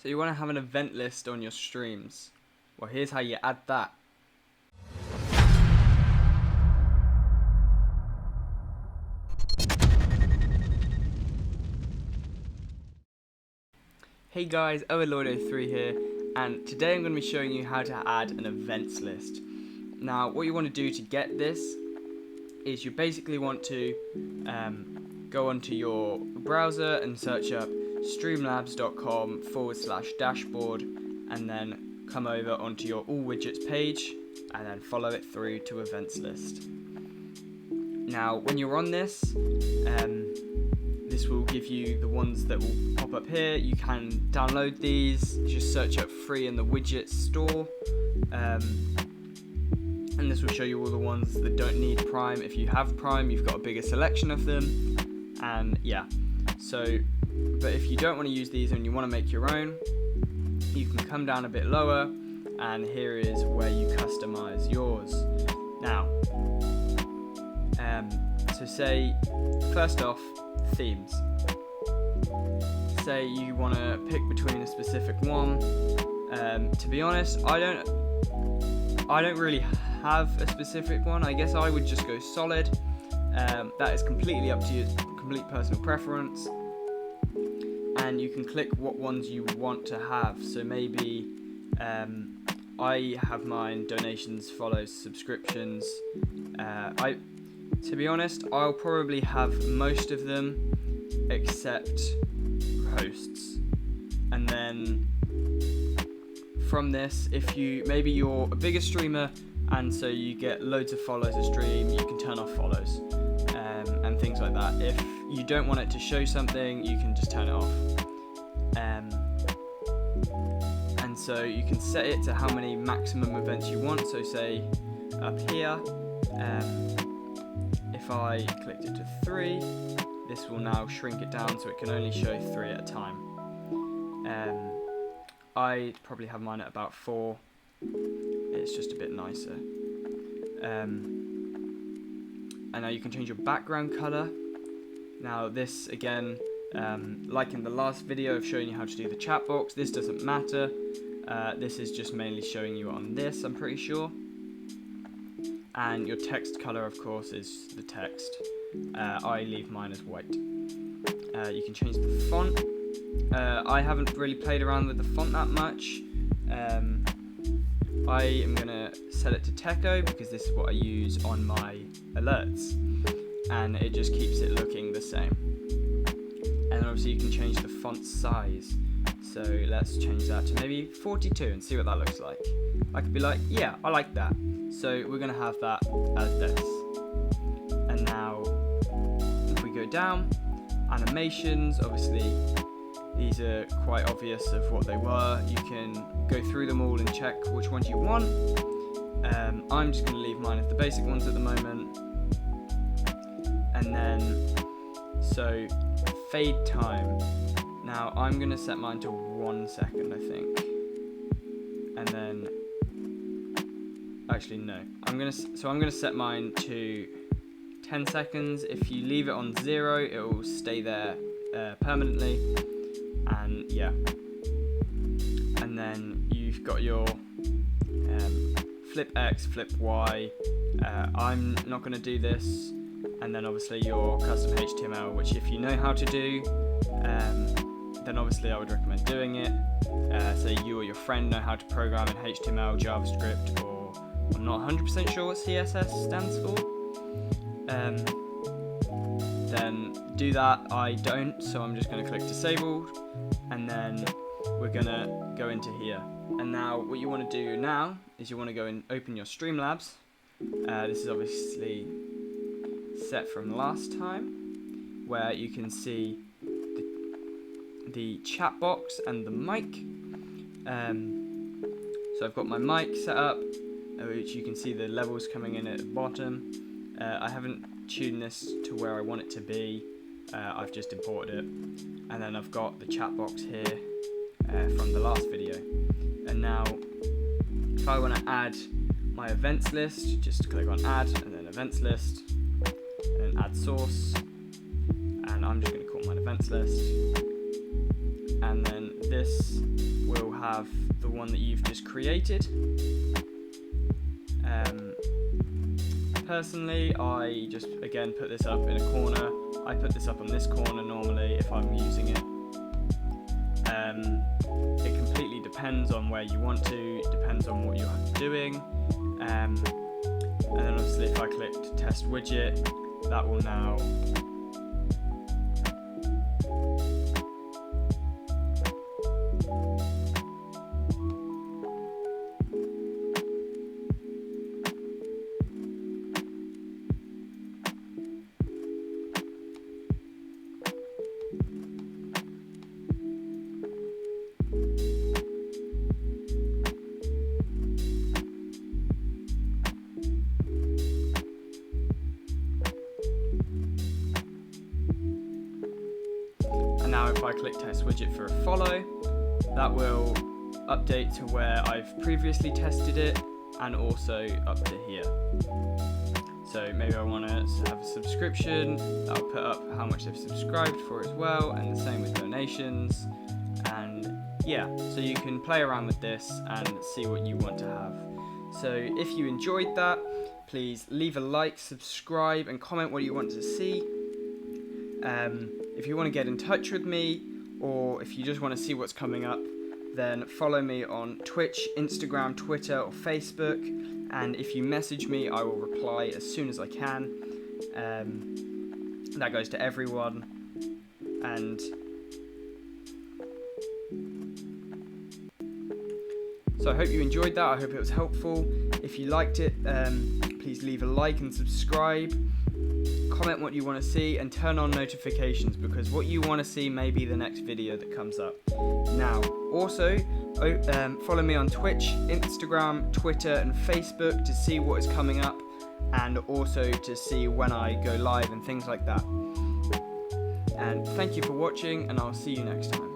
So you want to have an event list on your streams. Well, here's how you add that. Hey guys, Overlord03 here, and today I'm going to be showing you how to add an events list. Now, what you want to do to get this is you basically want to go onto your browser and search up streamlabs.com/dashboard, and then come over onto your all widgets page and then follow it through to events list. Now, when you're on this, this will give you the ones that will pop up here. You can download these, just search up free in the widgets store, and this will show you all the ones that don't need Prime. If you have Prime, you've got a bigger selection of them, and yeah. So, but if you don't want to use these and you want to make your own, you can come down a bit lower, and here is where you customize yours. Now, so say, first off, themes. Say you want to pick between a specific one. To be honest, I don't really have a specific one. I guess I would just go solid. That is completely up to you, complete personal preference. And you can click what ones you want to have. So maybe I have mine donations, follows, subscriptions. To be honest, I'll probably have most of them except hosts. And then from this, if maybe you're a bigger streamer and so you get loads of follows a stream, you can turn off follows and things like that. If you don't want it to show something, you can just turn it off. And so you can set it to how many maximum events you want. So say up here, if I clicked it to 3, this will now shrink it down so it can only show 3 at a time. I probably have mine at about 4. It's just a bit nicer. And now you can change your background color. Now this again, like in the last video of showing you how to do the chat box, this doesn't matter. This is just mainly showing you on this, I'm pretty sure. And your text color, of course, is the text. I leave mine as white. You can change the font. I haven't really played around with the font that much. I am going to set it to Techo because this is what I use on my alerts. And it just keeps it looking the same. And obviously you can change the font size. So let's change that to maybe 42 and see what that looks like. I could be like, yeah, I like that. So we're going to have that as this. And now, if we go down, animations, obviously these are quite obvious of what they were. You can go through them all and check which ones you want. I'm just going to leave mine as the basic ones at the moment. And then, so fade time. Now I'm going to set mine to 1 second, I think. And then, actually no, I'm going to set mine to 10 seconds. If you leave it on 0, it will stay there permanently. And yeah. And then you've got your flip X, flip Y. I'm not going to do this. And then obviously your custom HTML, which if you know how to do, then obviously I would recommend doing it. Say you or your friend know how to program in HTML, JavaScript, or I'm not 100% sure what CSS stands for. Then do that. I don't, so I'm just going to click disabled, and then we're going to go into here. And now what you want to do now is you want to go and open your Streamlabs. This is obviously set from last time, where you can see the chat box and the mic. So I've got my mic set up, which you can see the levels coming in at the bottom. I haven't tuned this to where I want it to be. I've just imported it. And then I've got the chat box here from the last video. And now, if I want to add my events list, just click on add and then events list, and then add source. And I'm just going to call mine events list. And then this have the one that you've just created. Personally, I just again put this up in a corner. I put this up on this corner normally if I'm using it. It completely depends on where you want to, it depends on what you're doing. And then obviously if I clicked test widget, that will now now if I click test widget for a follow, that will update to where I've previously tested it and also up to here. So maybe I want to have a subscription, I'll put up how much they've subscribed for as well, and the same with donations. And yeah, so you can play around with this and see what you want to have. So if you enjoyed that, please leave a like, subscribe, and comment what you want to see. If you want to get in touch with me, or if you just want to see what's coming up, then follow me on Twitch, Instagram, Twitter, or Facebook. And if you message me, I will reply as soon as I can. That goes to everyone. And so I hope you enjoyed that. I hope it was helpful. If you liked it, please leave a like and subscribe. Comment what you want to see and turn on notifications, because what you want to see may be the next video that comes up. Now, also, follow me on Twitch, Instagram, Twitter, and Facebook to see what is coming up, and also to see when I go live and things like that. And thank you for watching, and I'll see you next time.